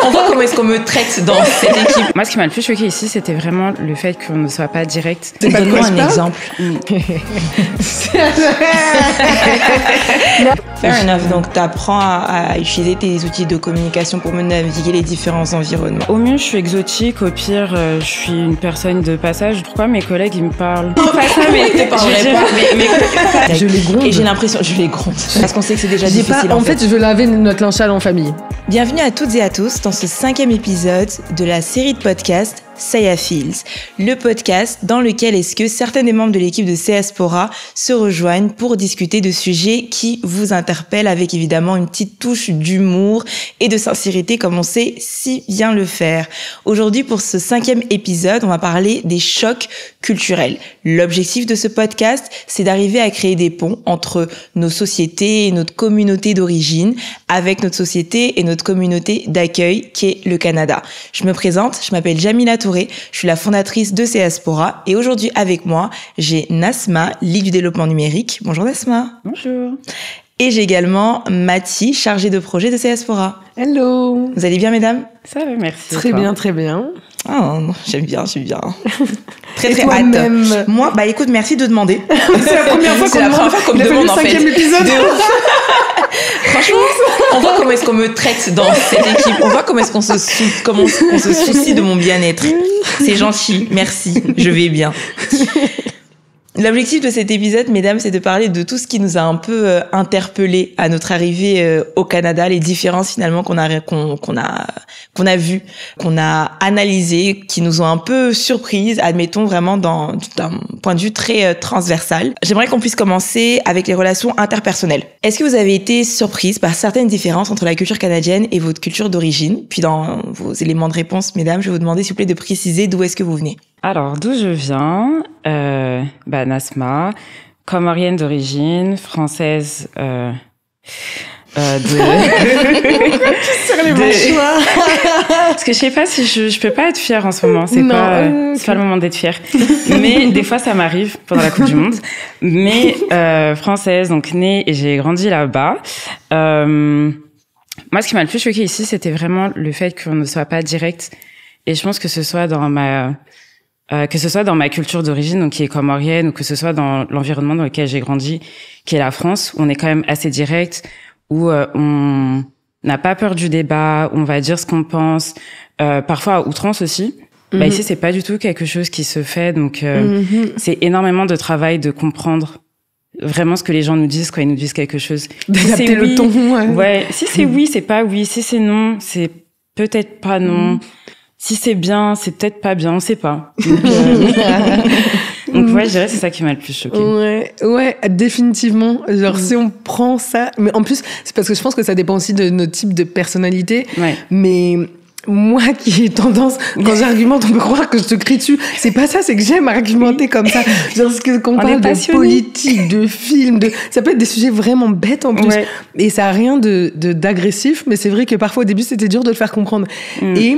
On voit comment est-ce qu'on me traite dans cette équipe. Moi, ce qui m'a le plus choqué ici, c'était vraiment le fait qu'on ne soit pas direct. Donne-moi un exemple. Fair enough. Donc, tu apprends à utiliser tes outils de communication pour me naviguer les différents environnements. Au mieux, je suis exotique. Au pire, je suis une personne de passage. Pourquoi mes collègues, ils me parlent? Pas ça, mais je parlerai pas. Je les gronde. Et j'ai l'impression, je les gronde. Parce qu'on sait que c'est déjà difficile. En fait, je veux laver notre linge sale en famille. Bienvenue à toutes et à tous dans ce 5e épisode de la série de podcasts Saya Feels, le podcast dans lequel est-ce que certains des membres de l'équipe de CSPORA se rejoignent pour discuter de sujets qui vous interpellent avec évidemment une petite touche d'humour et de sincérité comme on sait si bien le faire. Aujourd'hui, pour ce 5e épisode, on va parler des chocs culturels. L'objectif de ce podcast, c'est d'arriver à créer des ponts entre nos sociétés et notre communauté d'origine avec notre société et notre communauté d'accueil qui est le Canada. Je me présente, je m'appelle Jamila Touré, je suis la fondatrice de CSPORA et aujourd'hui avec moi, j'ai Nasma, lead du développement numérique. Bonjour Nasma. Bonjour. Et j'ai également Mathie, chargée de projet de CSPORA. Hello. Vous allez bien mesdames? Ça va, merci. Très bien, très bien. Oh, j'aime bien. Très, et très toi-même? hâte. Moi, écoute, merci de demander. C'est la première fois qu'on me demande en fait. C'est le 5e épisode. Franchement, on voit comment est-ce qu'on me traite dans cette équipe. On voit comment est-ce qu'on se soucie de mon bien-être. C'est gentil, merci, je vais bien. L'objectif de cet épisode, mesdames, c'est de parler de tout ce qui nous a un peu interpellés à notre arrivée au Canada, les différences finalement qu'on a vues, qu'on a analysées, qui nous ont un peu surprises, admettons vraiment d'un point de vue très transversal. J'aimerais qu'on puisse commencer avec les relations interpersonnelles. Est-ce que vous avez été surprise par certaines différences entre la culture canadienne et votre culture d'origine? Puis dans vos éléments de réponse, mesdames, je vais vous demander s'il vous plaît de préciser d'où est-ce que vous venez. Alors, d'où je viens? Nasma, comorienne d'origine, française Parce que je sais pas si je peux pas être fière en ce moment. C'est pas le moment d'être fière. Mais des fois, ça m'arrive pendant la Coupe du Monde. Mais française, donc née et j'ai grandi là-bas. Moi, ce qui m'a le plus choqué ici, c'était vraiment le fait qu'on ne soit pas direct. Et je pense que ce soit dans ma culture d'origine, donc qui est comorienne, ou que ce soit dans l'environnement dans lequel j'ai grandi, qui est la France, où on est quand même assez direct, où on n'a pas peur du débat, où on va dire ce qu'on pense, parfois à outrance aussi. Bah ici, c'est pas du tout quelque chose qui se fait, donc c'est énormément de travail de comprendre vraiment ce que les gens nous disent quand ils nous disent quelque chose. D'adapter Si le ton. Ouais. Si c'est oui, c'est pas oui. Si c'est non, c'est peut-être pas non. Si c'est bien, c'est peut-être pas bien, on sait pas. Donc ouais, je dirais c'est ça qui m'a le plus choquée. Ouais, définitivement. Genre si on prend ça, mais en plus c'est parce que je pense que ça dépend aussi de notre type de personnalité. Ouais. Mais moi qui ai tendance, quand j'argumente, on peut croire que je te crie dessus. C'est pas ça, c'est que j'aime argumenter comme ça. Genre, qu'on parle de politique, de films, ça peut être des sujets vraiment bêtes en plus. Ouais. Et ça a rien d'agressif, mais c'est vrai que parfois au début c'était dur de le faire comprendre. Et,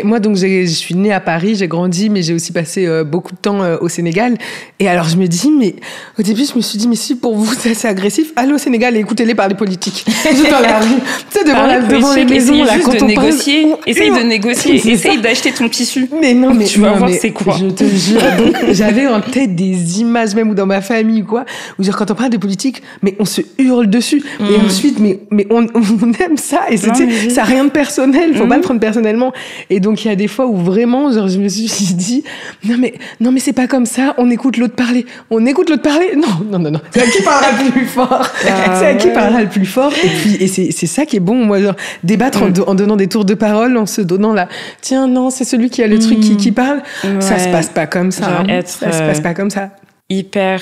moi donc je suis née à Paris, j'ai grandi, mais j'ai aussi passé beaucoup de temps au Sénégal. Et alors je me dis, mais au début je me suis dit, mais si pour vous c'est agressif, allez au Sénégal et écoutez-les parler politique. Juste dans la rue, tu sais, devant les maisons, là, quand on négocier. Essaye de négocier, essaye d'acheter ton tissu. Mais non, mais tu vas voir c'est quoi. Je te jure. Donc, j'avais en tête des images, même ou dans ma famille, quoi, où genre, quand on parle de politique, mais on se hurle dessus. Et ensuite, mais on aime ça. Et ça n'a rien de personnel. Faut pas le prendre personnellement. Et donc, il y a des fois où vraiment, genre, je me suis dit, non, mais c'est pas comme ça. On écoute l'autre parler. Non. C'est à qui parlera le plus fort. C'est à qui parlera le plus fort. Et c'est ça qui est bon, moi, genre, débattre en donnant des tours de parole, en se donnant là, tiens, non, c'est celui qui a le truc qui parle. Ouais. Ça se passe pas comme ça. Ça se passe pas comme ça. Hyper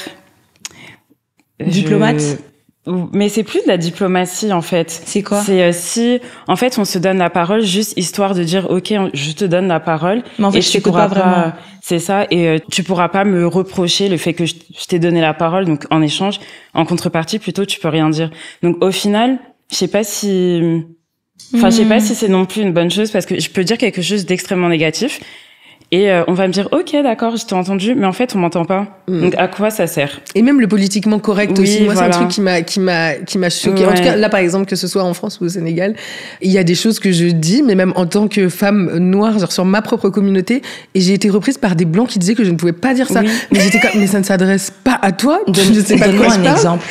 diplomate. Mais c'est plus de la diplomatie, en fait. C'est quoi? C'est si, en fait, on se donne la parole juste histoire de dire, OK, je te donne la parole. Mais en fait, je t'écoute pas vraiment. C'est ça. Et tu pourras pas me reprocher le fait que je t'ai donné la parole. Donc, en échange, en contrepartie, plutôt, tu peux rien dire. Donc, au final, je sais pas si c'est non plus une bonne chose parce que je peux dire quelque chose d'extrêmement négatif Et on va me dire, ok, d'accord, je t'ai entendu, mais en fait, on m'entend pas. Donc, à quoi ça sert? Et même le politiquement correct aussi. Moi, voilà. c'est un truc qui m'a choqué. Ouais. En tout cas, là, par exemple, que ce soit en France ou au Sénégal, il y a des choses que je dis, mais même en tant que femme noire, genre sur ma propre communauté, et j'ai été reprise par des blancs qui disaient que je ne pouvais pas dire ça. Mais j'étais comme, mais ça ne s'adresse pas à toi. Je sais pas de quoi je parle. Donne-moi un exemple.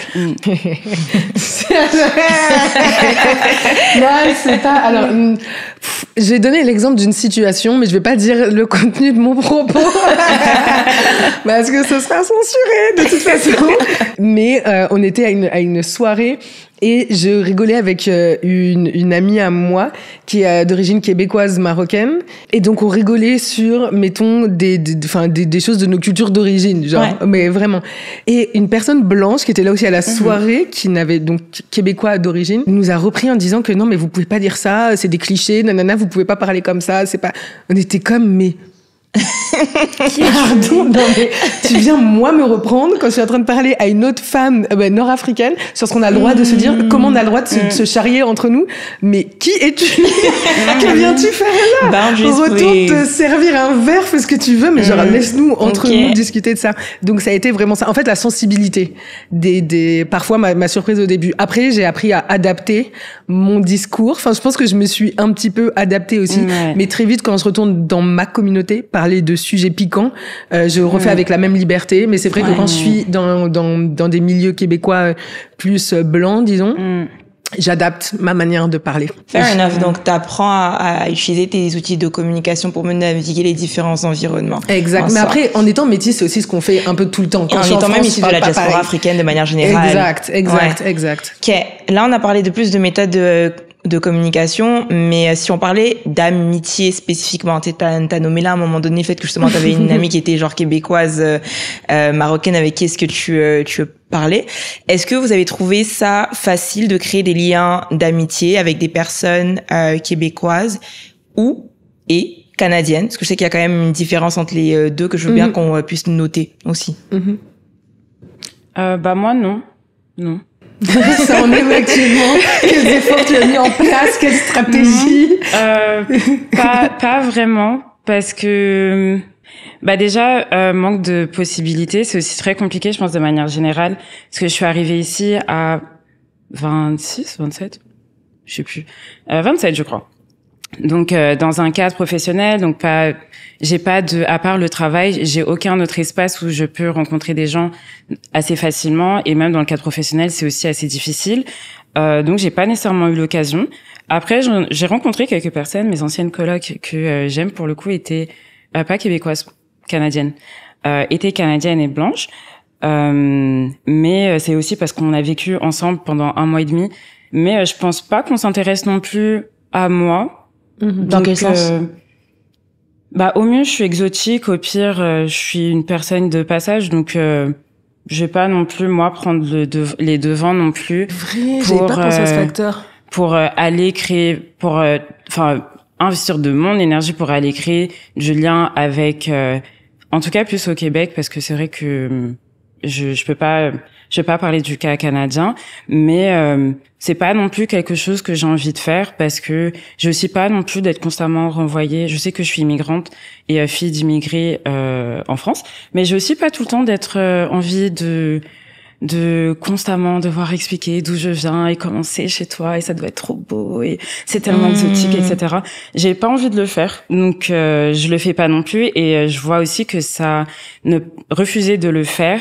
Non, c'est pas. Alors, je vais donner l'exemple d'une situation, mais je vais pas dire le contenu de mon propos parce que ce sera censuré de toute façon. Mais on était à une soirée et je rigolais avec une amie à moi qui est d'origine québécoise marocaine, et donc on rigolait sur, mettons, des choses de nos cultures d'origine, genre, mais vraiment. Et une personne blanche qui était là aussi à la soirée, qui n'avait donc québécois d'origine, nous a repris en disant que non, mais vous pouvez pas dire ça, c'est des clichés, nanana, vous pouvez pas parler comme ça, c'est pas. On était comme, mais pardon, non mais tu viens moi me reprendre quand je suis en train de parler à une autre femme nord-africaine sur ce qu'on a le droit de se dire, comment on a le droit de se charrier entre nous, mais qui es-tu? Que viens-tu faire là? Retourne te servir un verre, fais ce que tu veux, mais genre laisse-nous entre nous discuter de ça. Donc ça a été vraiment ça. En fait, la sensibilité parfois ma surprise au début. Après, j'ai appris à adapter mon discours. Enfin, je pense que je me suis un petit peu adaptée aussi, mais très vite quand je retourne dans ma communauté, parler de sujets piquants, je refais avec la même liberté, mais c'est vrai que quand je suis dans des milieux québécois plus blancs, disons, j'adapte ma manière de parler. Fair enough. Donc, t'apprends à utiliser tes outils de communication pour naviguer les différents environnements. Exact. Mais après, en étant métis, c'est aussi ce qu'on fait un peu tout le temps. Quand en étant même issu de la diaspora africaine de manière générale. Exact. Ok. Là, on a parlé de plus de méthodes de communication, mais si on parlait d'amitié spécifiquement, t'as nommé là à un moment donné le fait que justement t'avais une amie qui était genre québécoise, marocaine, avec qui est-ce que tu parlais. Est-ce que vous avez trouvé ça facile de créer des liens d'amitié avec des personnes québécoises et canadiennes? Parce que je sais qu'il y a quand même une différence entre les deux que je veux bien qu'on puisse noter aussi. Moi, non. Ça en est actuellement. Quels efforts tu as mis en place? Quelle stratégie? Pas vraiment, parce que déjà manque de possibilités. C'est aussi très compliqué, je pense, de manière générale, parce que je suis arrivée ici à 26, 27, je sais plus, 27 je crois. Donc dans un cadre professionnel, donc j'ai pas à part le travail, j'ai aucun autre espace où je peux rencontrer des gens assez facilement, et même dans le cadre professionnel, c'est aussi assez difficile. Donc j'ai pas nécessairement eu l'occasion. Après, j'ai rencontré quelques personnes, mes anciennes colocs que j'aime pour le coup étaient pas québécoises, canadiennes, étaient canadiennes et blanches. Mais c'est aussi parce qu'on a vécu ensemble pendant 1 mois et demi. Mais je pense pas qu'on s'intéresse non plus à moi. Dans quel sens? Au mieux, je suis exotique. Au pire, je suis une personne de passage. Donc, je vais pas non plus, moi, prendre les devants non plus. Vrai, j'avais pas pensé à ce facteur. Pour aller créer, investir de mon énergie pour aller créer du lien avec, en tout cas, plus au Québec, parce que c'est vrai que je peux pas parler du cas canadien, mais c'est pas non plus quelque chose que j'ai envie de faire, parce que j'ai aussi pas non plus d'être constamment renvoyée. Je sais que je suis immigrante et fille d'immigrés en France, mais j'ai aussi pas tout le temps d'être envie de constamment devoir expliquer d'où je viens et comment c'est chez toi, et ça doit être trop beau et c'est tellement exotique, etc. J'ai pas envie de le faire, donc je le fais pas non plus, et je vois aussi que refuser de le faire,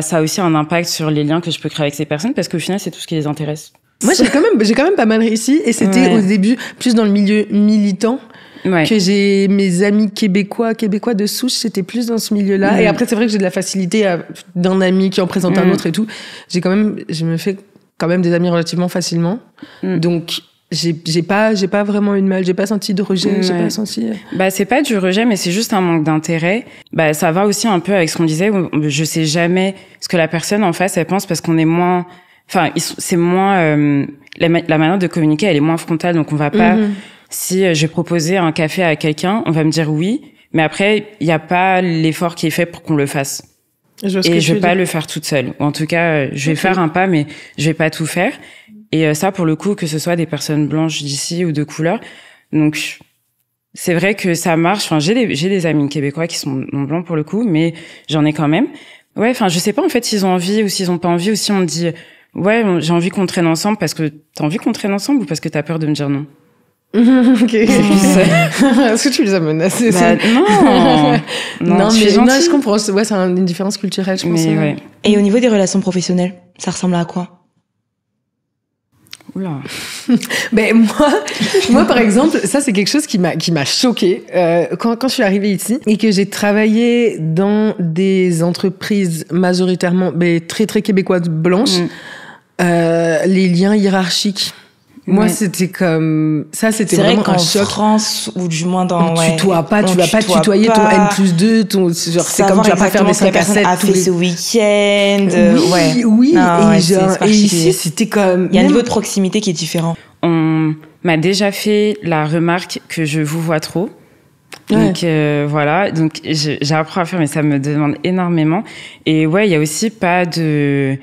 ça a aussi un impact sur les liens que je peux créer avec ces personnes, parce qu'au final c'est tout ce qui les intéresse. Moi j'ai quand même pas mal réussi, et c'était au début plus dans le milieu militant. Que j'ai mes amis québécois de souche, c'était plus dans ce milieu-là. Et après, c'est vrai que j'ai de la facilité d'un ami qui en présente un autre et tout. Je me fais quand même des amis relativement facilement. Donc, j'ai pas vraiment eu de mal, j'ai pas senti de rejet, j'ai pas senti. C'est pas du rejet, mais c'est juste un manque d'intérêt. Ça va aussi un peu avec ce qu'on disait, où je sais jamais ce que la personne en face, elle pense, parce qu'on est moins, c'est moins, la manière de communiquer, elle est moins frontale, donc on va pas, si je vais proposer un café à quelqu'un, on va me dire oui, mais après, il n'y a pas l'effort qui est fait pour qu'on le fasse. Je vais pas le faire toute seule. Ou en tout cas, je vais faire un pas, mais je vais pas tout faire. Et ça, pour le coup, que ce soit des personnes blanches d'ici ou de couleur. Donc, c'est vrai que ça marche. Enfin, j'ai des amis québécois qui sont non blancs pour le coup, mais j'en ai quand même. Ouais, enfin, je sais pas en fait s'ils ont envie ou s'ils ont pas envie, ou si on me dit ouais, j'ai envie qu'on traîne ensemble parce que t'as envie qu'on traîne ensemble ou parce que t'as peur de me dire non. Ok. Est-ce que tu les as menacés? Non, mais je comprends. Ouais, c'est une différence culturelle, je pense. Mais ouais. Et au niveau des relations professionnelles, ça ressemble à quoi? Oula. Ben moi par exemple, ça c'est quelque chose qui m'a choquée quand je suis arrivée ici et que j'ai travaillé dans des entreprises majoritairement très très québécoises blanches. Les liens hiérarchiques. Moi, c'était comme ça, c'était vraiment un choc. En France, ou du moins dans... Tu tutoies pas, tu vas pas tutoyer ton N+2, genre, c'est comme tu vas pas faire des 5 à 7. a fait ce week-end. Oui. Et ici, c'était comme... Il y a un niveau de proximité qui est différent. On m'a déjà fait la remarque que je vous vois trop. Donc voilà, donc j'apprends à faire, mais ça me demande énormément. Et ouais, il y a aussi pas de...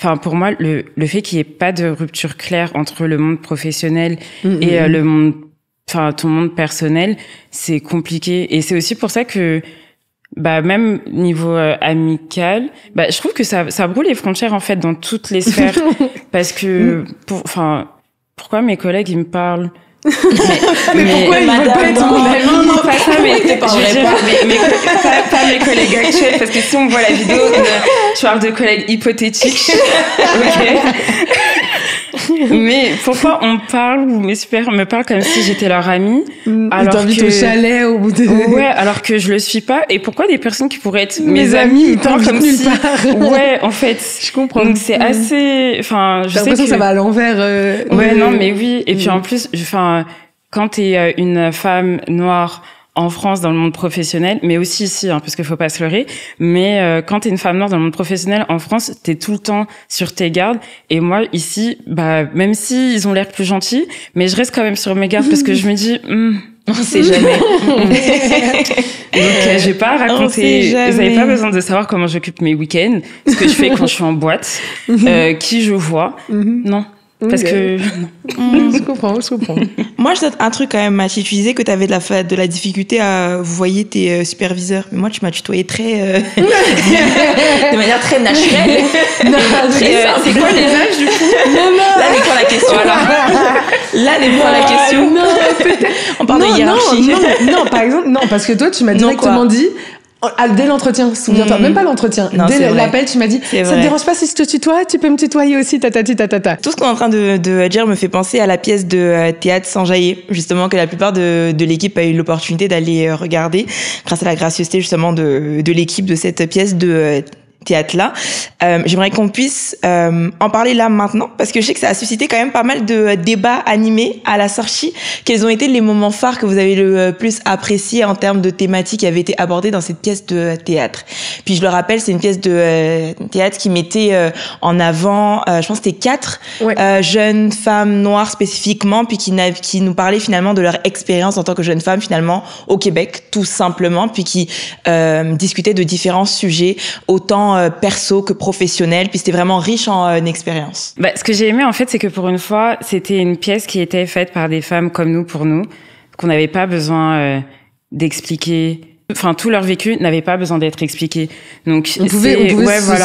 Enfin, pour moi, le fait qu'il n'y ait pas de rupture claire entre le monde professionnel et le monde, enfin, ton monde personnel, c'est compliqué. Et c'est aussi pour ça que, même niveau amical, je trouve que ça brouille les frontières, en fait, dans toutes les sphères. Parce que, pourquoi mes collègues, ils me parlent? Mais pourquoi ils veulent pas être mon ami? Non, pas ça, mais pas mes collègues actuels, parce que si on voit la vidéo, je parle de collègues hypothétiques. Ok. Mais pourquoi on parle, ou mes supérieurs me parlent comme si j'étais leur amie, alors t'invitent au chalet au bout de... Ouais, alors que je le suis pas. Et pourquoi des personnes qui pourraient être mes amis, ils parlent comme si... Ouais, en fait. Je comprends. Donc c'est assez, enfin, je sais l'impression que ça va à l'envers. Ouais, non, mais oui. Et puis en plus, quand t'es une femme noire en France dans le monde professionnel, mais aussi ici, parce qu'il faut pas se leurrer, mais quand t'es une femme noire dans le monde professionnel en France, t'es tout le temps sur tes gardes. Et moi ici, même si ils ont l'air plus gentils, mais je reste quand même sur mes gardes parce que je me dis on sait jamais. Donc je vais pas raconter, vous avez pas besoin de savoir comment j'occupe mes week-ends, ce que je fais quand je suis en boîte, qui je vois. Non. Parce que... Je comprends. Moi, je note un truc quand même, Mathilde. Tu disais que tu avais de la difficulté à vous voyer tes superviseurs. Mais moi, tu m'as tutoyé très... de manière très naturelle. C'est quoi les âges, du coup? Non. Là n'est pas la question. Là n'est pas la question. Non, peut-être. On parle de hiérarchie. Non, par exemple, non, parce que toi, tu m'as directement dit... Dès l'entretien, souviens-toi, même pas l'entretien. Dès l'appel, tu m'as dit, ça te dérange pas si je te tutoie? Tu peux me tutoyer aussi, tatati. Tout ce qu'on est en train de dire me fait penser à la pièce de théâtre Sans jaillir, justement, que la plupart de l'équipe a eu l'opportunité d'aller regarder, grâce à la gracieuseté, justement, de l'équipe de cette pièce de théâtre-là. J'aimerais qu'on puisse en parler là maintenant, parce que je sais que ça a suscité quand même pas mal de débats animés à la sortie. Quels ont été les moments phares que vous avez le plus appréciés en termes de thématiques qui avaient été abordées dans cette pièce de théâtre? Puis je le rappelle, c'est une pièce de théâtre qui mettait en avant, je pense que c'était 4 jeunes femmes noires spécifiquement, puis qui nous parlaient finalement de leur expérience en tant que jeunes femmes finalement au Québec, tout simplement, puis qui discutaient de différents sujets, autant perso que professionnel, puis c'était vraiment riche en expérience. Ce que j'ai aimé en fait, c'est que pour une fois, c'était une pièce qui était faite par des femmes comme nous, pour nous, qu'on n'avait pas besoin d'expliquer. Enfin, tout leur vécu n'avait pas besoin d'être expliqué. Donc, on pouvait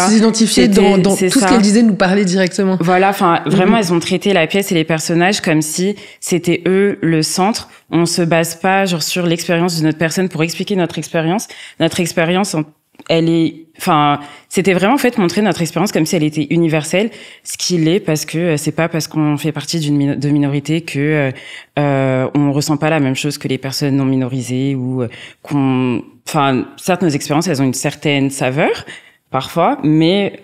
s'identifier dans tout ce qu'elles disaient, nous parler directement. Voilà, enfin, vraiment, elles ont traité la pièce et les personnages comme si c'était eux le centre. On se base pas, sur l'expérience de notre personne pour expliquer notre expérience. Notre expérience, c'était vraiment en fait montrer notre expérience comme si elle était universelle, ce qu'il est, parce que c'est pas parce qu'on fait partie de minorité que on ressent pas la même chose que les personnes non minorisées, ou certes nos expériences elles ont une certaine saveur parfois, mais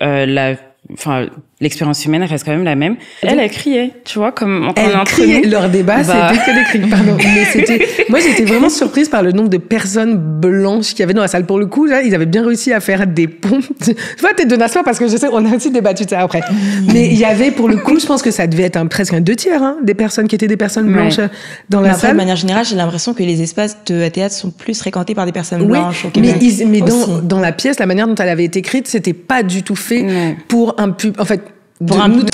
l'expérience humaine reste quand même la même. Elle criait, tu vois, comme on est entre nous. Leur débat, c'était que des cris, pardon. Mais moi, j'étais vraiment surprise par le nombre de personnes blanches qu'il y avait dans la salle. Pour le coup, là, ils avaient bien réussi à faire des ponts. Tu vois, t'es de Nassau parce que je sais, on a aussi débattu de ça après. Mais il y avait, pour le coup, je pense que ça devait être presque un 2/3, des personnes qui étaient des personnes blanches dans la salle. De manière générale, j'ai l'impression que les espaces de théâtre sont plus fréquentés par des personnes blanches au Québec. Mais dans la pièce, la manière dont elle avait été écrite, c'était pas du tout fait pour un public, en fait,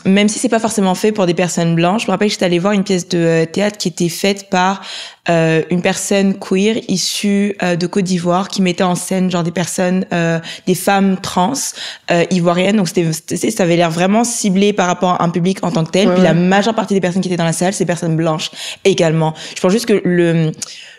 même si c'est pas forcément fait pour des personnes blanches. Je me rappelle que j'étais allée voir une pièce de théâtre qui était faite par une personne queer issue de Côte d'Ivoire qui mettait en scène genre des personnes, des femmes trans ivoiriennes. Donc ça avait l'air vraiment ciblé par rapport à un public en tant que tel. Puis la majeure partie des personnes qui étaient dans la salle, c'est des personnes blanches également. Je pense juste que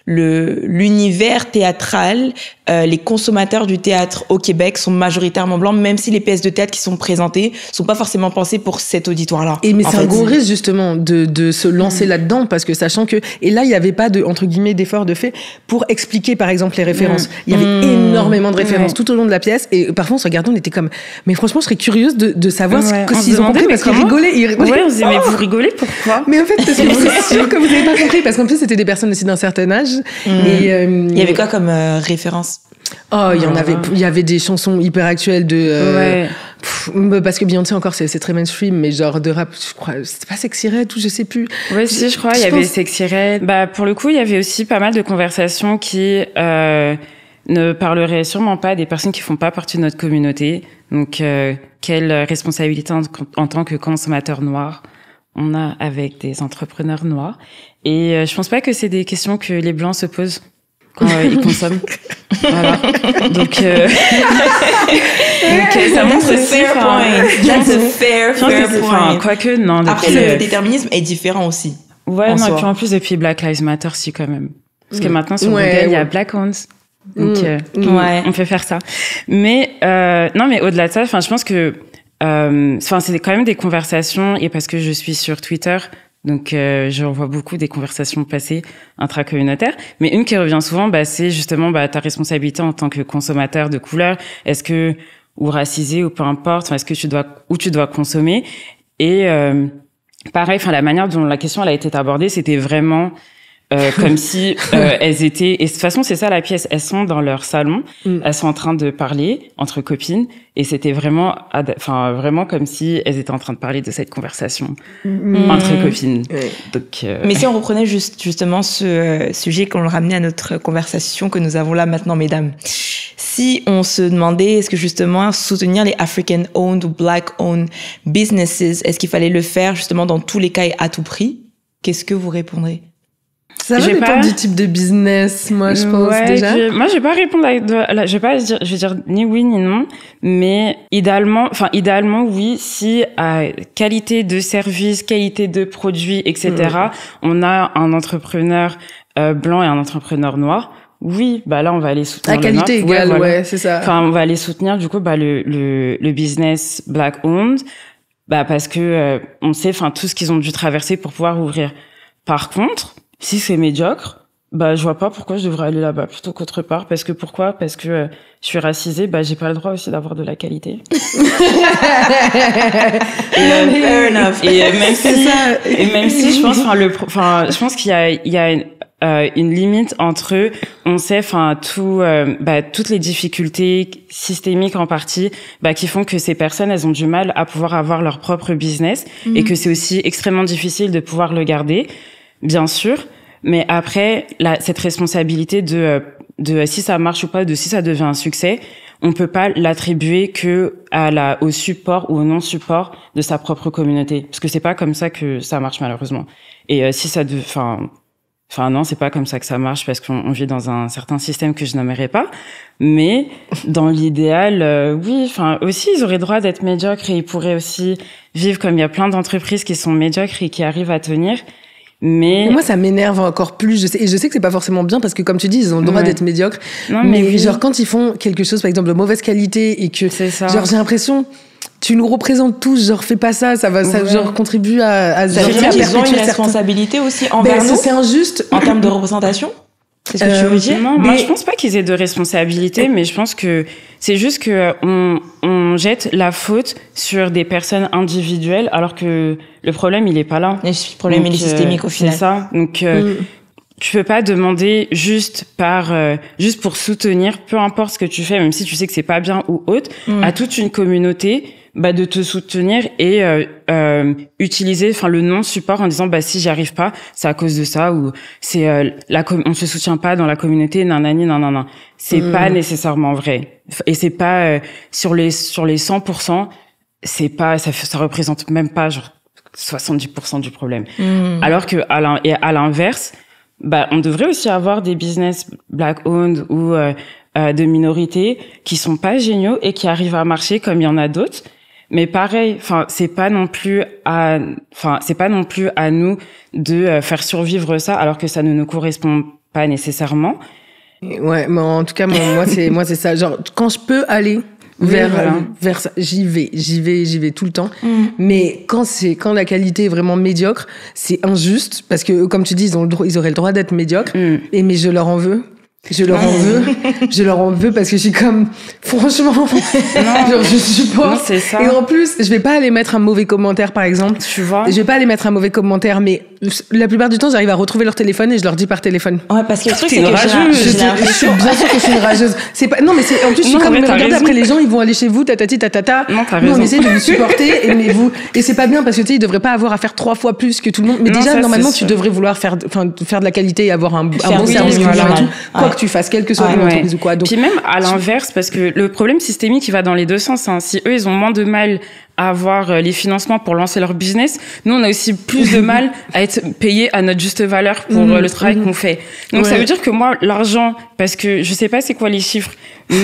l'univers théâtral, les consommateurs du théâtre au Québec sont majoritairement blancs, même si les pièces de théâtre qui sont présentées sont pas forcément pensées pour cet auditoire-là. Mais c'est un gros risque justement de se lancer là-dedans, parce que sachant que, et là il y avait pas de, entre guillemets, d'effort de fait pour expliquer par exemple les références. Il y avait énormément de références tout au long de la pièce, et parfois on se regardait, on était comme, mais franchement je serais curieuse de savoir s'ils ont compris, parce qu'ils rigolaient. Ouais, on se disait, mais vous rigolez pourquoi? Mais en fait, c'est sûr que vous n'avez pas compris, parce qu'en plus c'était des personnes aussi d'un certain âge. Et il y avait quoi comme référence? Oh, il y avait des chansons hyper actuelles de parce que Beyoncé encore c'est très mainstream, mais genre de rap, je crois, c'était pas Sexy Red ou je sais plus. Ouais, si, je crois, il y avait Sexy Red. Bah pour le coup, il y avait aussi pas mal de conversations qui ne parleraient sûrement pas des personnes qui font pas partie de notre communauté. Donc quelle responsabilité en tant que consommateur noir on a avec des entrepreneurs noirs. Et je pense pas que c'est des questions que les blancs se posent quand ils consomment. Voilà. Donc ça montre aussi, fair point. That's a fair point. Quoique, non. Après, le déterminisme est différent aussi. Ouais, non, et puis en plus, depuis Black Lives Matter, si, quand même. Parce que maintenant, sur Google, il y a Black Owns. Donc, on peut faire ça. Mais, non, mais au-delà de ça, je pense que, c'est quand même des conversations, et parce que je suis sur Twitter, donc je revois beaucoup des conversations passées intracommunautaires, mais une qui revient souvent, c'est justement ta responsabilité en tant que consommateur de couleur, ou racisé ou peu importe, est-ce que tu dois consommer. Et pareil, la manière dont la question elle a été abordée, c'était vraiment comme si elles étaient, et de toute façon c'est ça la pièce, elles sont dans leur salon, elles sont en train de parler entre copines, et c'était vraiment vraiment comme si elles étaient en train de parler de cette conversation entre copines. Donc mais si on reprenait justement ce sujet, qu'on le ramenait à notre conversation que nous avons là maintenant, mesdames, si on se demandait est-ce que justement soutenir les African owned ou black owned businesses, est-ce qu'il fallait le faire justement dans tous les cas et à tout prix, qu'est-ce que vous répondrez? Ça va dépendre du type de business, moi, je pense, déjà. Moi, je vais pas répondre je vais dire ni oui ni non, mais idéalement, oui, si à qualité de service, qualité de produit, etc., on a un entrepreneur blanc et un entrepreneur noir, oui, là, on va aller soutenir à qualité égale, c'est ça. On va aller soutenir, du coup, le business black owned, parce que, on sait, tout ce qu'ils ont dû traverser pour pouvoir ouvrir. Par contre, si c'est médiocre, je vois pas pourquoi je devrais aller là-bas plutôt qu'autre part. Parce que je suis racisée, j'ai pas le droit aussi d'avoir de la qualité. Fair enough. Et même si je pense, je pense qu'il y a une limite entre, on sait, toutes les difficultés systémiques en partie, qui font que ces personnes, elles ont du mal à pouvoir avoir leur propre business, et que c'est aussi extrêmement difficile de pouvoir le garder. Bien sûr, mais après cette responsabilité de si ça marche ou pas, de si ça devient un succès, on peut pas l'attribuer que au support ou au non support de sa propre communauté, parce que c'est pas comme ça que ça marche malheureusement. Et si ça non, c'est pas comme ça que ça marche, parce qu'on vit dans un certain système que je nommerai pas, mais dans l'idéal, oui, aussi ils auraient droit d'être médiocres, et ils pourraient aussi vivre comme il y a plein d'entreprises qui sont médiocres et qui arrivent à tenir. Mais moi, ça m'énerve encore plus. Je sais que c'est pas forcément bien, parce que comme tu dis, ils ont le droit d'être médiocres. Non, mais genre, quand ils font quelque chose, par exemple, de mauvaise qualité, et que, genre, j'ai l'impression, tu nous représentes tous, genre, fais pas ça, ça genre, contribue à ça veut dire qu'ils ont une responsabilité aussi envers nous. C'est injuste. En termes de représentation. C'est ce que tu veux dire? Non, moi je pense pas qu'ils aient de responsabilité, mais je pense que c'est juste que on jette la faute sur des personnes individuelles, alors que le problème il est pas là. Le problème il est systémique au final. C'est ça. Donc tu peux pas demander juste pour soutenir, peu importe ce que tu fais, même si tu sais que c'est pas bien ou autre, à toute une communauté de te soutenir et utiliser le non support en disant si j'y arrive pas, c'est à cause de ça, ou c'est on se soutient pas dans la communauté, nanani nanana. C'est pas nécessairement vrai, et c'est pas sur les 100%, c'est pas ça représente même pas genre 70% du problème. Alors que à l'inverse, on devrait aussi avoir des business black-owned ou de minorités qui sont pas géniaux et qui arrivent à marcher comme il y en a d'autres. Mais pareil, c'est pas non plus à nous de faire survivre ça alors que ça ne nous correspond pas nécessairement. Ouais, mais en tout cas, moi c'est ça. Genre, quand je peux aller vers ça, j'y vais tout le temps. Mais quand la qualité est vraiment médiocre, c'est injuste parce que, comme tu dis, ils auraient le droit d'être médiocres. Mais je leur en veux. Je leur en veux parce que je suis comme, franchement, genre, je supporte. Non, c'est ça. Et en plus, je vais pas aller mettre un mauvais commentaire, par exemple. Tu vois. Je vais pas aller mettre un mauvais commentaire, mais la plupart du temps, j'arrive à retrouver leur téléphone et je leur dis par téléphone. Ouais, parce que le truc, c'est une que rageuse. j'ai l'impression. Bien sûr que je suis une rageuse. C'est pas, non, mais c'est, en plus, je suis comme, mais regardez, après les gens, ils vont aller chez vous, tatati, tatata. Non, t'as Nous, raison. on essaie de vous supporter, et c'est pas bien parce que, tu sais, ils devraient pas avoir à faire 3 fois plus que tout le monde. Mais Non, déjà, ça, normalement, c'est tu sûr. devrais vouloir faire de la qualité et avoir un bon oui, service oui, client voilà. et tout. Quoi Ouais. que tu fasses, quelle que soit ton entreprise ou quoi. Donc, Puis même à l'inverse, parce que le problème systémique, il va dans les deux sens. Hein. Si eux, ils ont moins de mal à avoir les financements pour lancer leur business, nous, on a aussi plus de mal à être payés à notre juste valeur pour le travail qu'on fait. Donc, ça veut dire que moi, l'argent, parce que je sais pas c'est quoi les chiffres,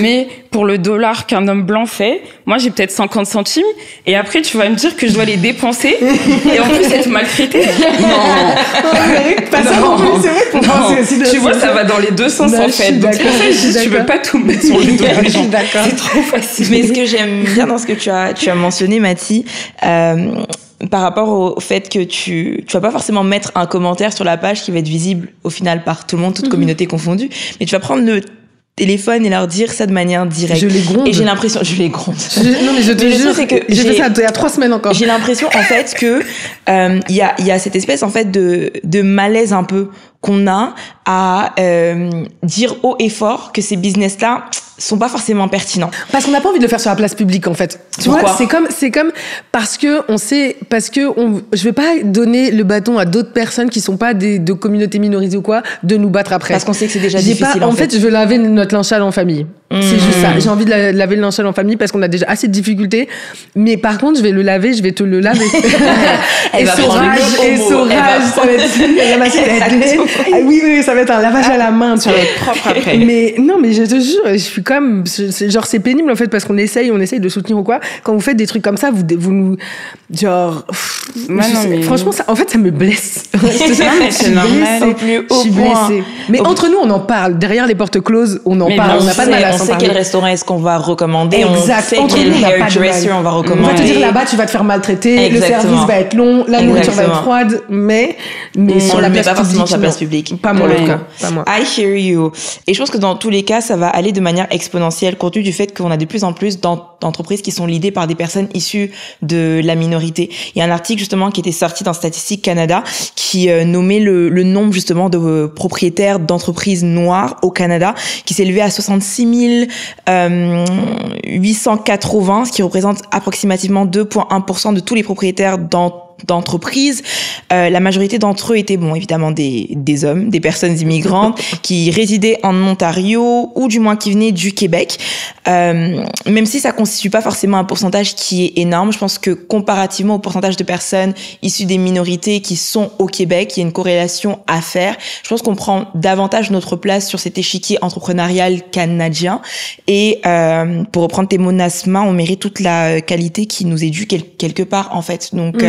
mais pour le dollar qu'un homme blanc fait, moi, j'ai peut-être 50 centimes, et après, tu vas me dire que je dois les dépenser, et en plus, être maltraité. pas ça non plus, c'est vrai qu'on pense aussi de Tu vois, ça va dans les deux sens, Non, en je suis fait. Donc, c'est pour d'accord, ça que je suis je dis, tu d'accord. veux pas tout mettre sur le dos des Je suis gens. d'accord. C'est trop facile. Mais ce que j'aime bien dans ce que tu as mentionné, Mathie, par rapport au fait que tu vas pas forcément mettre un commentaire sur la page qui va être visible au final par tout le monde, toute communauté confondue, mais tu vas prendre le téléphone et leur dire ça de manière directe. Je les gronde. Et j'ai l'impression, je les gronde. Non, mais je te Mais le jure, truc, c'est que j'ai fait ça il y a 3 semaines encore. J'ai l'impression en fait que il y a cette espèce en fait de malaise un peu qu'on a à dire haut et fort que ces business-là sont pas forcément pertinents. Parce qu'on n'a pas envie de le faire sur la place publique, en fait. Tu Pourquoi vois, c'est comme parce que je vais pas donner le bâton à d'autres personnes qui sont pas de communautés minorisées ou quoi, de nous battre après. Parce qu'on sait que c'est déjà J'ai difficile. pas, en fait, je veux laver notre linge sale en famille. C'est juste ça. J'ai envie de laver le linge sale en famille parce qu'on a déjà assez de difficultés. Mais par contre, je vais te le laver. Elle va prendre le et saurage, ça va être, la machine va être, ah oui, ça va être un lavage à la main, tu vois. Propre après. Mais non, mais je te jure, je suis comme, c'est pénible en fait parce qu'on essaye de soutenir ou quoi. Quand vous faites des trucs comme ça, vous nous, genre, franchement, ça, en fait, ça me blesse. C'est normal. Je suis blessée. Mais entre nous, on en parle. Derrière les portes closes, on en parle. On n'a pas de mal à on s'en sait parler. quel restaurant est-ce qu'on va recommander. Exact. On sait Entre quel nous, on n'a pas de hairdresser mal. on va On recommander. va te dire là-bas, tu vas te faire maltraiter. Exactement. Le service va être long. La nourriture va être Exactement. froide. Mais sur on la le met place pas forcément publique, sur la place non. publique. Pas moi, en Ouais. tout cas. Pas moi. I hear you. Et je pense que dans tous les cas, ça va aller de manière exponentielle compte tenu du fait qu'on a de plus en plus d'entreprises qui sont leadées par des personnes issues de la minorité. Il y a un article justement qui était sorti dans Statistique Canada qui nommait le nombre justement de propriétaires d'entreprises noires au Canada qui s'élevait à 66 880, ce qui représente approximativement 2,1% de tous les propriétaires d'entreprises. La majorité d'entre eux étaient, bon, évidemment des hommes, des personnes immigrantes qui résidaient en Ontario ou du moins qui venaient du Québec. Même si ça constitue pas forcément un pourcentage qui est énorme, je pense que comparativement au pourcentage de personnes issues des minorités qui sont au Québec, il y a une corrélation à faire. Je pense qu'on prend davantage notre place sur cet échiquier entrepreneurial canadien et pour reprendre tes mots, Nasma, on mérite toute la qualité qui nous est due quelque part en fait. Donc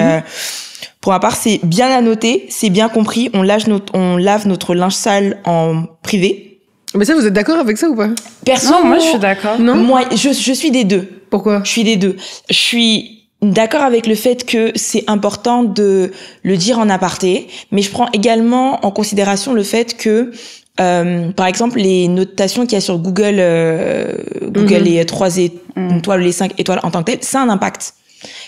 pour ma part, c'est bien à noter, c'est bien compris. On lave notre linge sale en privé. Mais ça, vous êtes d'accord avec ça ou pas? Personnellement, Non, moi, je suis d'accord. Non? Moi, je suis des deux. Pourquoi? Je suis des deux. Je suis d'accord avec le fait que c'est important de le dire en aparté, mais je prends également en considération le fait que par exemple, les notations qu'il y a sur Google, les 3 étoiles, les 5 étoiles en tant que tel, ça a un impact.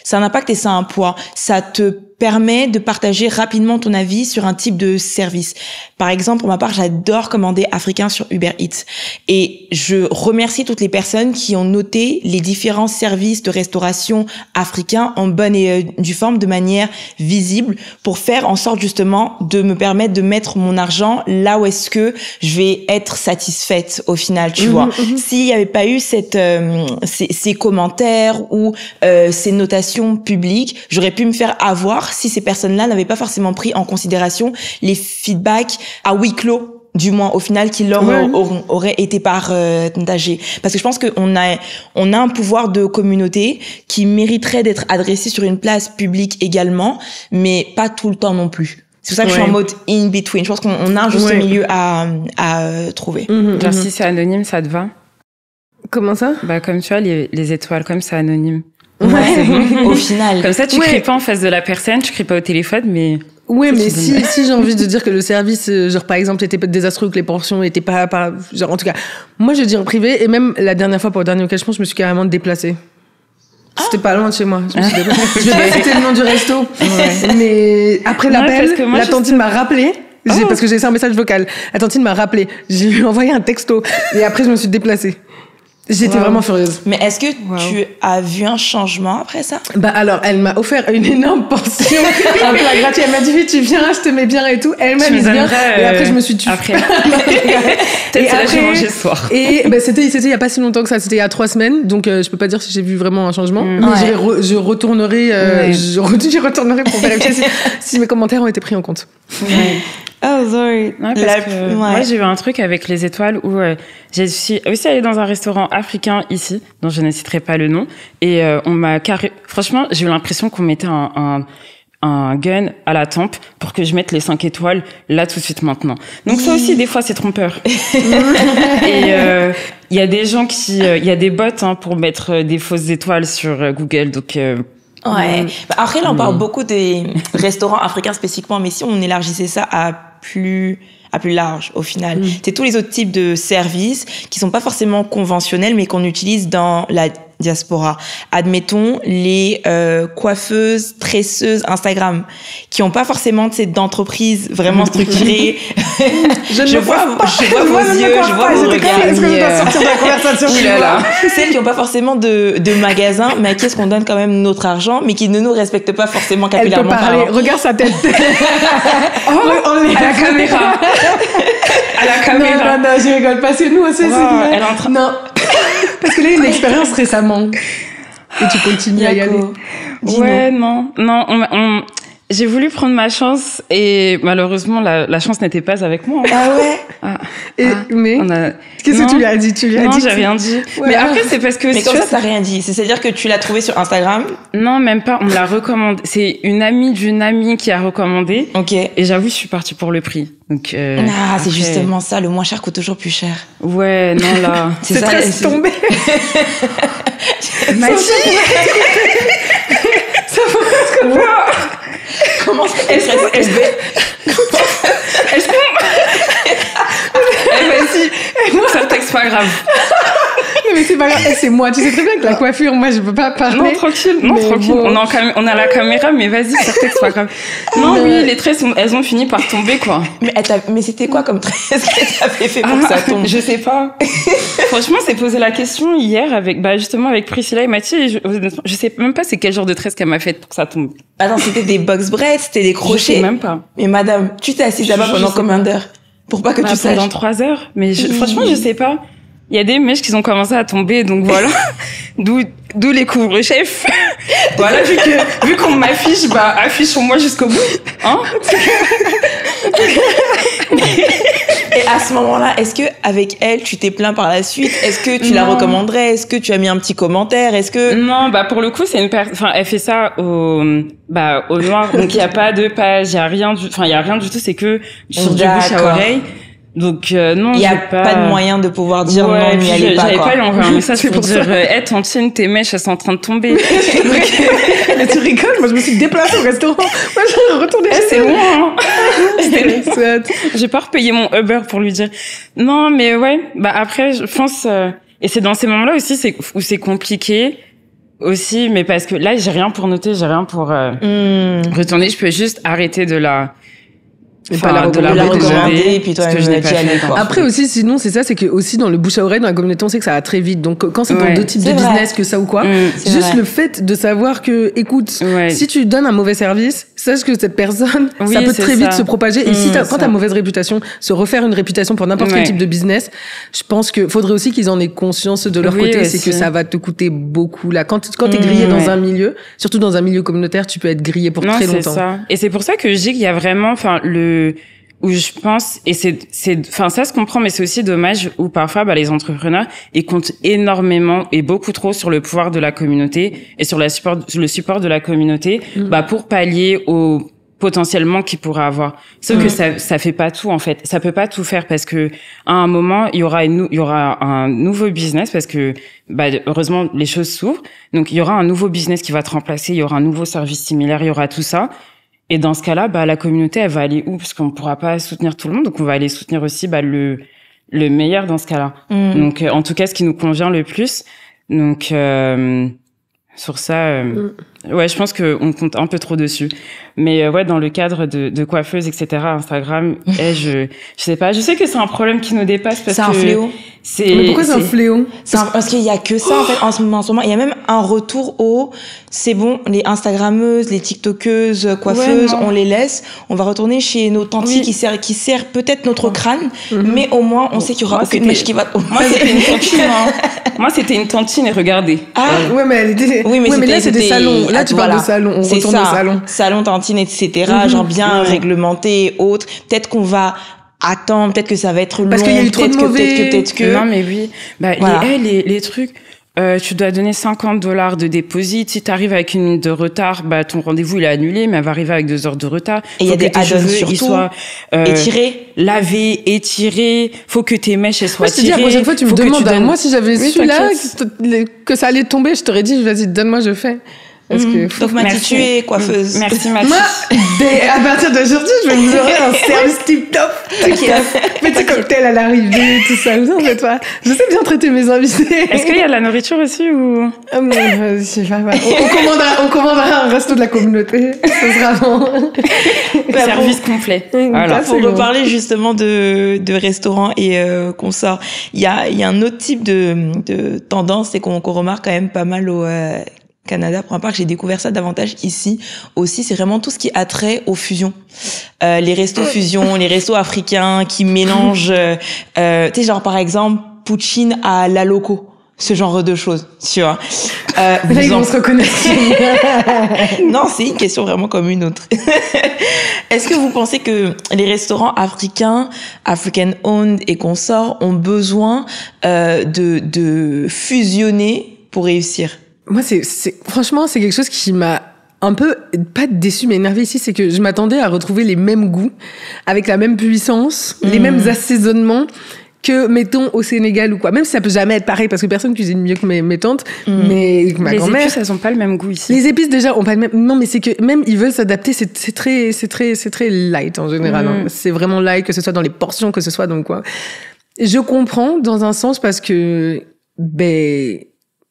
C'est un impact et ça a un poids. Ça te permet de partager rapidement ton avis sur un type de service. Par exemple, pour ma part, j'adore commander africain sur Uber Eats. Et je remercie toutes les personnes qui ont noté les différents services de restauration africains en bonne et due forme de manière visible pour faire en sorte justement de me permettre de mettre mon argent là où est-ce que je vais être satisfaite au final, tu vois. S'il n'y avait pas eu ces commentaires ou ces notations publiques, j'aurais pu me faire avoir voir si ces personnes-là n'avaient pas forcément pris en considération les feedbacks à huis clos, du moins au final, qui leur auraient été partagés. Parce que je pense qu'on a un pouvoir de communauté qui mériterait d'être adressé sur une place publique également, mais pas tout le temps non plus. C'est pour ça que je suis en mode in between. Je pense qu'on a un juste milieu à trouver. Genre si c'est anonyme, ça te va? Comment ça? Bah comme tu vois, les étoiles, comme c'est anonyme. Ouais, c'est bon. Au final. Comme ça, tu cries pas en face de la personne, tu cries pas au téléphone, mais... Ouais, mais si j'ai envie de dire que le service, genre par exemple, était désastreux, que les portions étaient pas, genre en tout cas, moi je dis en privé, et même la dernière fois pour le dernier occasion, je me suis carrément déplacée. C'était pas loin de chez moi. Je me suis déplacée. Je vais pas citer le nom du resto. Ouais. Mais après l'appel, la tantine m'a rappelé. Parce que j'ai laissé un message vocal. La tantine m'a rappelé. J'ai lui envoyé un texto. Et après, je me suis déplacée. J'étais vraiment furieuse. Mais est-ce que tu as vu un changement après ça? Bah alors, elle m'a offert une énorme portion, un plat gratuit. Elle m'a dit, tu viens, je te mets bien et tout. Elle m'a mis bien. Et après, je me suis tuée. Après. Peut-être là, j'ai mangé ce soir. Et bah, c'était il y a pas si longtemps que ça. C'était il y a 3 semaines. Donc, je peux pas dire si j'ai vu vraiment un changement. Mais je retournerai, j'y retournerai pour vérifier si mes commentaires ont été pris en compte. Oh, sorry. Ouais, parce que moi, j'ai eu un truc avec les étoiles où j'ai aussi allé dans un restaurant africain ici, dont je ne citerai pas le nom, et on m'a franchement, j'ai eu l'impression qu'on mettait un gun à la tempe pour que je mette les 5 étoiles là tout de suite maintenant. Donc ça aussi, des fois, c'est trompeur. Et il y a des gens il y a des bots pour mettre des fausses étoiles sur Google, donc... Ouais. Bah, après, là, on parle beaucoup des restaurants africains spécifiquement, mais si on élargissait ça à plus large, au final. C'est tous les autres types de services qui sont pas forcément conventionnels, mais qu'on utilise dans la diaspora. Admettons les coiffeuses, tresseuses Instagram, qui ont pas forcément d'entreprise vraiment structurée. Je vois vos yeux, je vois vos regards. Est-ce que je dois sortir de la conversation? Celles qui ont pas forcément de magasin, mais à qui est-ce qu'on donne quand même notre argent, mais qui ne nous respectent pas forcément capillairement. Elle peut parler. Regarde sa tête. À la caméra. À la caméra. Non, je rigole pas. C'est nous aussi. Elle est en train... Non. Parce que là, il y a une expérience récemment. Et tu continues à y aller. Ouais, non. J'ai voulu prendre ma chance et malheureusement, la chance n'était pas avec moi. Ah ouais? Mais qu'est-ce que tu lui as dit? Non, j'ai rien dit. Ouais. Mais après, c'est parce que... Mais comme ça, t'as rien dit. C'est-à-dire que tu l'as trouvé sur Instagram? Non, même pas. On me l'a recommandé. C'est une amie d'une amie qui a recommandé. Ok. Et j'avoue, je suis partie pour le prix. Donc, après... c'est justement ça. Le moins cher coûte toujours plus cher. Ouais, non, là. c'est ça, très tombé. Mathilde. Ça pourrait être Comment ça? Est-ce qu'on... Vas-y. Ça texte pas grave. Mais c'est pas grave. C'est moi. Tu sais très bien que la coiffure, moi, je peux pas parler. Non, tranquille. Bon. On a la caméra, mais vas-y, ça texte pas grave. Non, oui, les tresses, elles ont fini par tomber, quoi. Mais c'était quoi comme tresse que t'avais fait pour que ça tombe? Je sais pas. Franchement, c'est posé la question hier justement avec Priscilla et Mathilde. Je sais même pas c'est quel genre de tresse qu'elle m'a faite pour que ça tombe. Attends, c'était des box braids, c'était des crochets. Je sais même pas. Mais madame, tu t'es assise là-bas pendant combien d'heures? Pour pas que tu saches. Pendant 3 heures. Mais franchement, je sais pas. Il y a des mèches qui ont commencé à tomber, donc voilà. D'où les couvre-chefs. Voilà, vu qu'on m'affiche, affichons-moi jusqu'au bout. Hein? Et à ce moment-là, est-ce que avec elle, tu t'es plaint par la suite? Est-ce que tu la recommanderais? Est-ce que tu as mis un petit commentaire? Est-ce que... Non, pour le coup, c'est elle fait ça au noir. Donc, il y a pas de page, il y a rien du tout, c'est que sur du bouche à oreille. Donc non, il y a pas de moyen de pouvoir dire non, n'y allez pas. J'avais pas lui envoyer un message pour dire tantine, tes mèches elles sont en train de tomber. Mais tu rigoles, moi je me suis déplacée au restaurant. Moi je retournais chez c'est loin. J'ai pas repayé mon Uber pour lui dire. Non, mais ouais, après je pense et c'est dans ces moments-là aussi où c'est compliqué aussi, mais parce que là j'ai rien pour noter, j'ai rien pour retourner, je peux juste arrêter de la Et pas la recommander, et puis toi, je n'ai pas fait. Après aussi, sinon, c'est ça, c'est que aussi dans le bouche à oreille, dans la communauté, on sait que ça va très vite. Donc, quand c'est dans d'autres types de business que ça ou quoi, juste le fait de savoir que, écoute, si tu donnes un mauvais service, sache que cette personne, ça peut très vite se propager. Et si quand t'as mauvaise réputation, se refaire une réputation pour n'importe quel type de business, je pense que faudrait aussi qu'ils en aient conscience de leur côté, c'est que ça va te coûter beaucoup. Là, quand t'es grillé dans un milieu, surtout dans un milieu communautaire, tu peux être grillé pour très longtemps. Ça. Et c'est pour ça que je dis qu'il y a vraiment, où je pense, et ça se comprend, mais c'est aussi dommage où parfois, les entrepreneurs, ils comptent énormément et beaucoup trop sur le pouvoir de la communauté et sur le support de la communauté, pour pallier au potentiellement qu'ils pourraient avoir. Sauf que ça fait pas tout, en fait. Ça peut pas tout faire parce que, à un moment, il y aura un nouveau business parce que, heureusement, les choses s'ouvrent. Donc, il y aura un nouveau business qui va te remplacer, il y aura un nouveau service similaire, il y aura tout ça. Et dans ce cas-là, la communauté, elle va aller où? Parce qu'on pourra pas soutenir tout le monde, donc on va aller soutenir aussi, le meilleur dans ce cas-là. Donc, en tout cas, ce qui nous convient le plus. Donc, sur ça, je pense qu'on compte un peu trop dessus. Mais dans le cadre de coiffeuse, etc., Instagram, je sais pas. Je sais que c'est un problème qui nous dépasse parce que c'est un fléau. Mais pourquoi c'est un fléau? Parce qu'il y a que ça en fait en ce moment. Il y a même un retour c'est bon, les Instagrammeuses, les TikTokeuses, coiffeuses, on les laisse. On va retourner chez nos tantis qui serrent peut-être notre crâne, mais au moins on sait qu'il y aura aucune mèche qui va. Moi c'était une tantine. Moi c'était une tantine et regardez. Ouais mais elle était. Oui mais là c'est des salons. Là tu parles de salon. On retourne au salon. Salon, tantine, etc. Genre bien réglementé et autres. Peut-être qu'on va attendre, peut-être que ça va être long. Parce qu'il y a eu trop de mauvais. Peut-être que. Non mais oui. Les trucs. Tu dois donner $50 de déposit. Si t'arrives avec une minute de retard, ton rendez-vous il est annulé, mais elle va arriver avec 2 heures de retard. Et il y a des add-ons surtout. Soient, étirés. Faut que tes mèches elles soient tirées. La prochaine fois tu me demandes. Moi si j'avais su là que ça allait tomber, je t'aurais dit vas-y donne-moi je fais. Parce que donc Mathis, tu es coiffeuse. Merci Mathis. Moi, à partir d'aujourd'hui, je vais vous offrir un service tip-top. Petit cocktail à l'arrivée, tout ça. Vous en faites pas. Je sais bien traiter mes invités. Est-ce qu'il y a de la nourriture aussi ou? Je sais pas. On commandera un resto de la communauté. Ce sera bon. Service complet. Voilà. Pour reparler justement de restaurants et consorts, il y a un autre type de tendance, c'est qu'on remarque quand même pas mal au Canada, pour ma part, que j'ai découvert ça davantage ici aussi, c'est vraiment tout ce qui a trait aux fusions. Les restos fusions, les restos africains qui mélangent, tu sais, genre par exemple, poutine à la loco. Ce genre de choses, tu vois. Là, ils vont se reconnaître. Non, c'est une question vraiment comme une autre. Est-ce que vous pensez que les restaurants africains, African owned et consorts ont besoin de fusionner pour réussir? Moi, franchement, c'est quelque chose qui m'a un peu, pas déçu, mais énervé ici, c'est que je m'attendais à retrouver les mêmes goûts, avec la même puissance, les mêmes assaisonnements que, mettons, au Sénégal ou quoi. Même si ça peut jamais être pareil, parce que personne cuisine mieux que mes tantes, mais que ma grand-mère. Les épices, elles ont pas le même goût ici. Les épices, déjà, ont pas le même. Non, mais c'est que même ils veulent s'adapter, c'est très light en général. Hein. C'est vraiment light, que ce soit dans les portions, que ce soit dans quoi. Je comprends, dans un sens, parce que,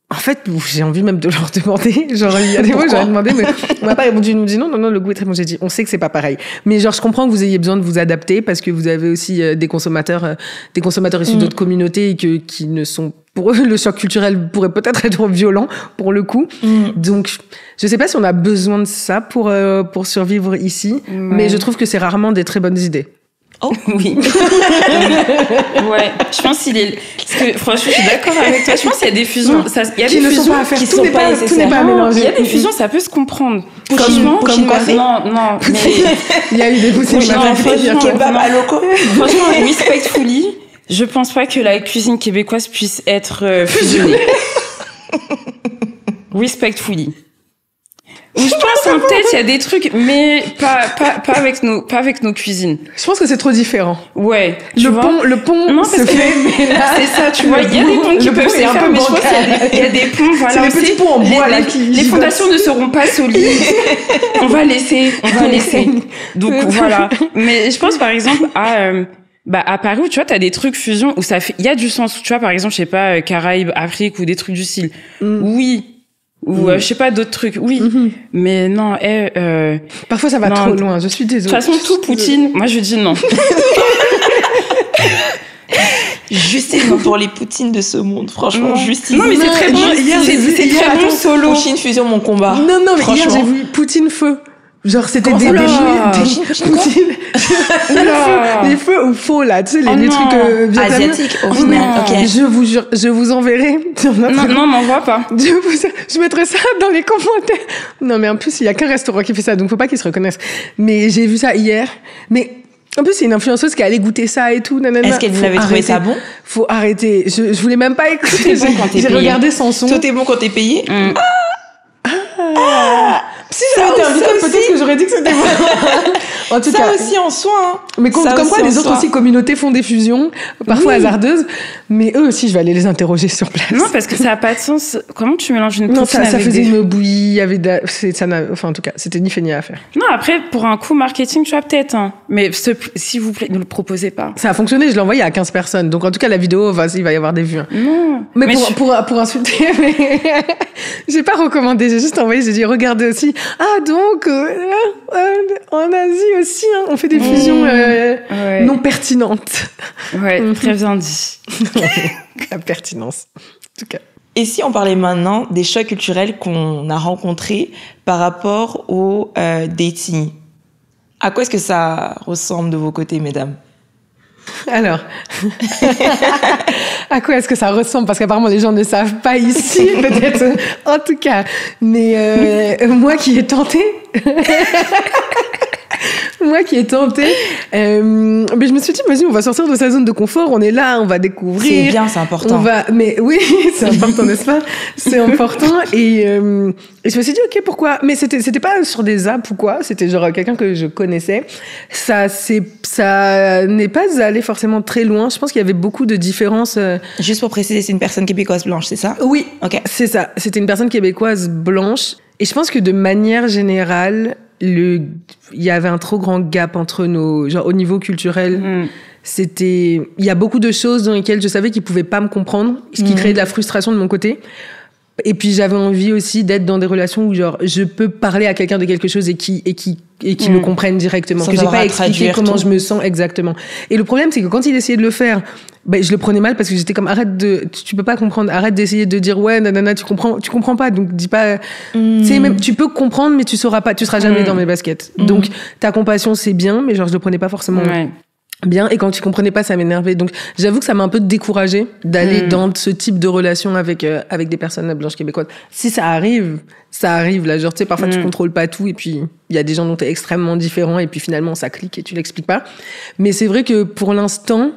en fait, j'ai envie même de leur demander. Genre, il y a des fois, j'aurais demandé, mais on m'a pas répondu. Ils nous dit non, le goût est très bon. J'ai dit, on sait que c'est pas pareil. Mais genre, je comprends que vous ayez besoin de vous adapter parce que vous avez aussi des consommateurs issus d'autres communautés et qui ne sont, pour eux, le choc culturel pourrait peut-être être violent pour le coup. Donc, je sais pas si on a besoin de ça pour survivre ici, mais je trouve que c'est rarement des très bonnes idées. Oh oui. Ouais, je pense qu'il est. Parce que franchement, je suis d'accord avec toi. Je pense qu'il y a des fusions. Il y a des fusions sont pas à faire. Tout n'est pas mélangé. Il y a des fusions, ça peut se comprendre. Franchement, non, mais il y a eu des fusions. Franchement, respectfully, je pense pas que la cuisine québécoise puisse être fusionnée. Respectfully. Je pense en tête, il y a des trucs, mais pas avec nos cuisines. Je pense que c'est trop différent. Ouais. Le pont non, se fait, mais là. C'est ça, tu vois. Il y a des ponts qui peuvent se faire, mais je pense qu'il y a des ponts, voilà. C'est les petits ponts en bois, là, les fondations ne seront pas solides. On va laisser. Donc, voilà. Mais je pense, par exemple, à Paris, où tu vois, t'as des trucs fusion où il y a du sens. Tu vois, par exemple, je sais pas, Caraïbes, Afrique ou des trucs du style. ou je sais pas, d'autres trucs. Oui, mais non, parfois ça va trop loin, je suis désolée. De toute façon, tout Poutine, moi je dis non. Justine pour les Poutines de ce monde, franchement, Justine. Non, mais c'est très bon. Hier, c'est très bon solo. Poutine fusion mon combat. Non, mais hier j'ai vu Poutine feu. Genre, c'était des Poutine. Les feux ou faux, là, tu sais, les trucs asiatiques, au final. Ok. Je vous jure, je vous enverrai. Non, m'envoie pas. Je mettrai ça dans les commentaires. Non, mais en plus, il y a qu'un restaurant qui fait ça, donc faut pas qu'ils se reconnaissent. Mais j'ai vu ça hier. Mais en plus, c'est une influenceuse qui allait goûter ça et tout. Nanana. Est-ce qu'elle avait trouvé ça bon? Faut arrêter. Je voulais même pas écouter. Tout est bon quand t'es payé. J'ai regardé son son. Tout est bon quand t'es payé. Si j'avais été invitée, peut-être que j'aurais dit que c'était bon. En tout cas, aussi en soi. Hein. Mais comme quoi, les autres aussi communautés font des fusions, parfois hasardeuses. Mais eux aussi, je vais aller les interroger sur place. Non, parce que ça a pas de sens. Comment tu mélanges une poutine avec ça faisait une bouillie, il y avait enfin, en tout cas, c'était ni fait ni à faire. Non, après, pour un coup marketing, tu vois, peut-être. Hein. Mais s'il vous plaît, ne le proposez pas. Ça a fonctionné, je l'ai envoyé à 15 personnes. Donc, en tout cas, la vidéo, il va y avoir des vues. Hein. Non. Mais pour insulter, mais j'ai pas recommandé, j'ai juste envoyé, j'ai dit, regardez aussi. Ah, donc, en Asie aussi, hein, on fait des fusions non pertinentes. Ouais, très bien dit. La pertinence, en tout cas. Et si on parlait maintenant des chocs culturels qu'on a rencontrés par rapport au dating? À quoi est-ce que ça ressemble de vos côtés, mesdames? Alors, à quoi est-ce que ça ressemble? Parce qu'apparemment, les gens ne savent pas ici, peut-être, en tout cas. Mais moi qui ai tenté... mais je me suis dit, vas-y, on va sortir de sa zone de confort, on est là, on va découvrir. C'est bien, c'est important. Mais oui, c'est important, n'est-ce pas? C'est important. Et je me suis dit, ok, pourquoi? Mais c'était pas sur des apps ou quoi, c'était genre quelqu'un que je connaissais. Ça n'est pas allé forcément très loin. Je pense qu'il y avait beaucoup de différences. Juste pour préciser, c'est une personne québécoise blanche, c'est ça? Oui, ok. C'est ça. C'était une personne québécoise blanche. Et je pense que de manière générale, il y avait un trop grand gap entre nos, genre au niveau culturel. Il y a beaucoup de choses dans lesquelles je savais qu'ils pouvaient pas me comprendre, ce qui créait de la frustration de mon côté. Et puis j'avais envie aussi d'être dans des relations où genre je peux parler à quelqu'un de quelque chose et qui me comprenne directement, sans que j'ai pas expliqué comment tout. je me sens exactement. Et le problème c'est que quand il essayait de le faire, je le prenais mal parce que j'étais comme tu peux pas comprendre, arrête d'essayer de dire ouais nanana, tu comprends pas, donc dis pas même tu peux comprendre mais tu sauras pas, tu seras jamais dans mes baskets. Donc ta compassion c'est bien mais genre je le prenais pas forcément bien, et quand tu comprenais pas, ça m'énervait. Donc, j'avoue que ça m'a un peu découragée d'aller dans ce type de relation avec des personnes blanches québécoises. Si ça arrive, là. Genre, tu sais, parfois, tu contrôles pas tout, et puis, il y a des gens dont t'es extrêmement différent, et puis finalement, ça clique et tu l'expliques pas. Mais c'est vrai que pour l'instant,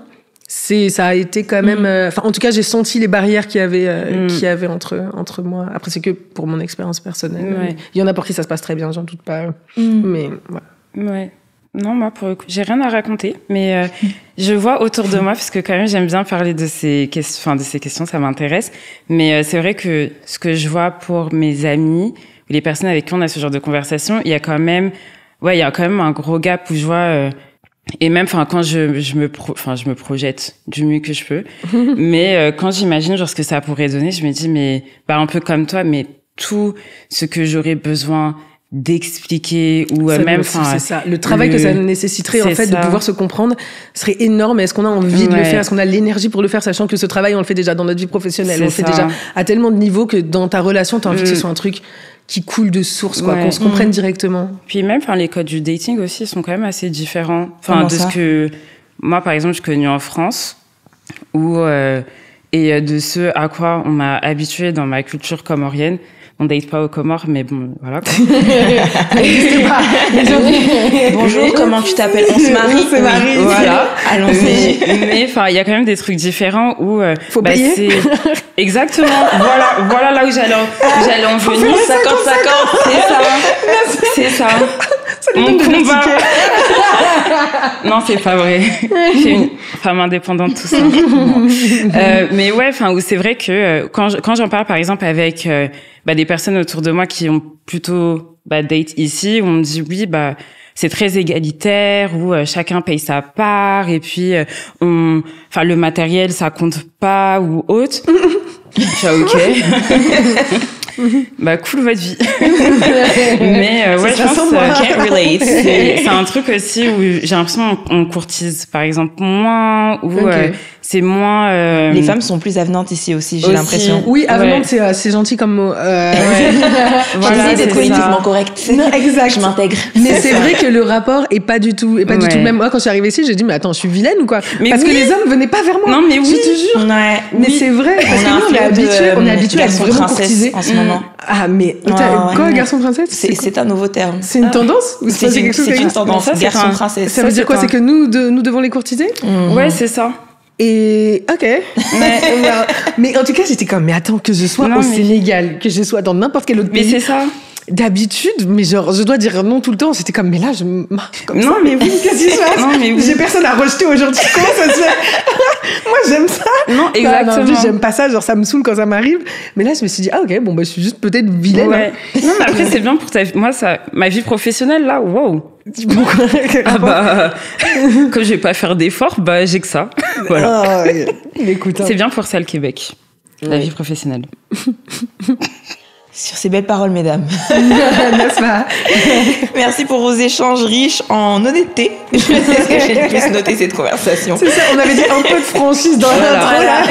ça a été quand même, en tout cas, j'ai senti les barrières qu'il y avait entre moi. Après, c'est que pour mon expérience personnelle. Il y en a pour qui ça se passe très bien, j'en doute pas. Mais, voilà. Ouais. Non, moi, pour le coup, j'ai rien à raconter, mais je vois autour de moi, parce que quand même, j'aime bien parler de ces questions, ça m'intéresse. Mais c'est vrai que ce que je vois pour mes amis, les personnes avec qui on a ce genre de conversation, il y a quand même un gros gap où je vois, et même, quand je me projette du mieux que je peux. Mais quand j'imagine genre ce que ça pourrait donner, je me dis, mais un peu comme toi, mais tout ce que j'aurais besoin d'expliquer ou même c'est ça, le travail que ça nécessiterait en fait de pouvoir se comprendre serait énorme. Est-ce qu'on a envie de le faire, est-ce qu'on a l'énergie pour le faire, sachant que ce travail on le fait déjà dans notre vie professionnelle, on le fait déjà à tellement de niveaux que dans ta relation t'as envie que ce soit un truc qui coule de source, quoi, qu'on se comprenne directement. Puis même les codes du dating aussi sont quand même assez différents de ce que moi par exemple je connais en France et de ce à quoi on m'a habitué dans ma culture comorienne. On date pas aux Comores, mais bon, voilà, quoi. Bonjour, comment tu t'appelles? On se marie. On se marie. Voilà, allons-y. Mais, il y a quand même des trucs différents où, faut payer. C'est exactement, voilà là où j'allais en venir. 50-50, c'est ça. Mon combat. Non, c'est pas vrai. Je suis une femme indépendante, tout ça. Mais ouais, où c'est vrai que quand j'en parle, par exemple, avec des personnes autour de moi qui ont plutôt date ici, où on me dit oui, c'est très égalitaire, où chacun paye sa part, et puis le matériel ça compte pas ou autre. Je suis ok. Bah, cool votre vie. Mais ouais, je pense can't relate. c'est un truc aussi où j'ai l'impression qu'on courtise, par exemple, moins, ou c'est moins... Les femmes sont plus avenantes ici aussi, j'ai l'impression. Oui, avenante, c'est gentil comme mot. Voilà, d'être politiquement correct. Non, exact. Je m'intègre. Mais c'est vrai que le rapport est pas du tout le même. Moi, quand je suis arrivée ici, j'ai dit, mais attends, je suis vilaine ou quoi? Parce que les hommes venaient pas vers moi. Non, mais oui. Je te jure. Ouais. Mais c'est vrai. Parce que nous, on est habitués à être vraiment courtisés. En ce moment. Ah, mais quoi, garçon princesse? C'est un nouveau terme. C'est une tendance? Ou c'est quelque chose? C'est une tendance. Garçon princesse. Ça veut dire quoi? C'est que nous devons les courtiser? Ouais, c'est ça. Et ok, mais en tout cas j'étais comme mais attends, que je sois au Sénégal, que je sois dans n'importe quel autre pays. Mais c'est ça. D'habitude, mais genre je dois dire non tout le temps. C'était comme mais là je marche comme ça. Non mais oui, qu'est-ce qui se passe? Non mais oui. J'ai personne à rejeter aujourd'hui. Comment ça se fait? Moi j'aime ça. Non exactement. Non, en plus, j'aime pas ça. Genre ça me saoule quand ça m'arrive. Mais là je me suis dit ah ok bon bah je suis juste peut-être vilaine. Ouais. Hein. Non mais après c'est bien pour ta vie. Moi ça, ma vie professionnelle là, wow. Ah bah quand je vais pas faire d'efforts, bah j'ai que ça. Voilà. Écoute, c'est bien pour ça le Québec. La vie professionnelle. Sur ces belles paroles, mesdames. N'est-ce pas? Merci pour vos échanges riches en honnêteté. Je sais ce que j'ai le plus noté cette conversation. C'est ça, on avait dit un peu de franchise dans l'intro là.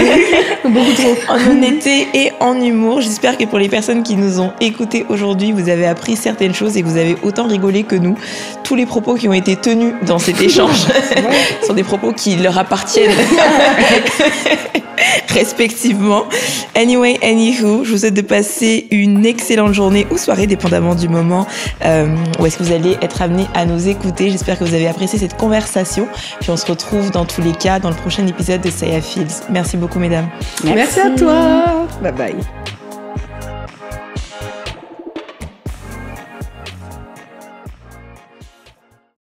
Beaucoup trop. En honnêteté et en humour. J'espère que pour les personnes qui nous ont écoutés aujourd'hui, vous avez appris certaines choses et que vous avez autant rigolé que nous. Tous les propos qui ont été tenus dans cet échange sont des propos qui leur appartiennent respectivement. Anyway, anywho, je vous souhaite de passer une excellente journée ou soirée, dépendamment du moment où est-ce que vous allez être amené à nous écouter. J'espère que vous avez apprécié cette conversation. Puis on se retrouve dans tous les cas dans le prochain épisode de Saya Feels. Merci beaucoup, mesdames. Merci à toi. Bye bye.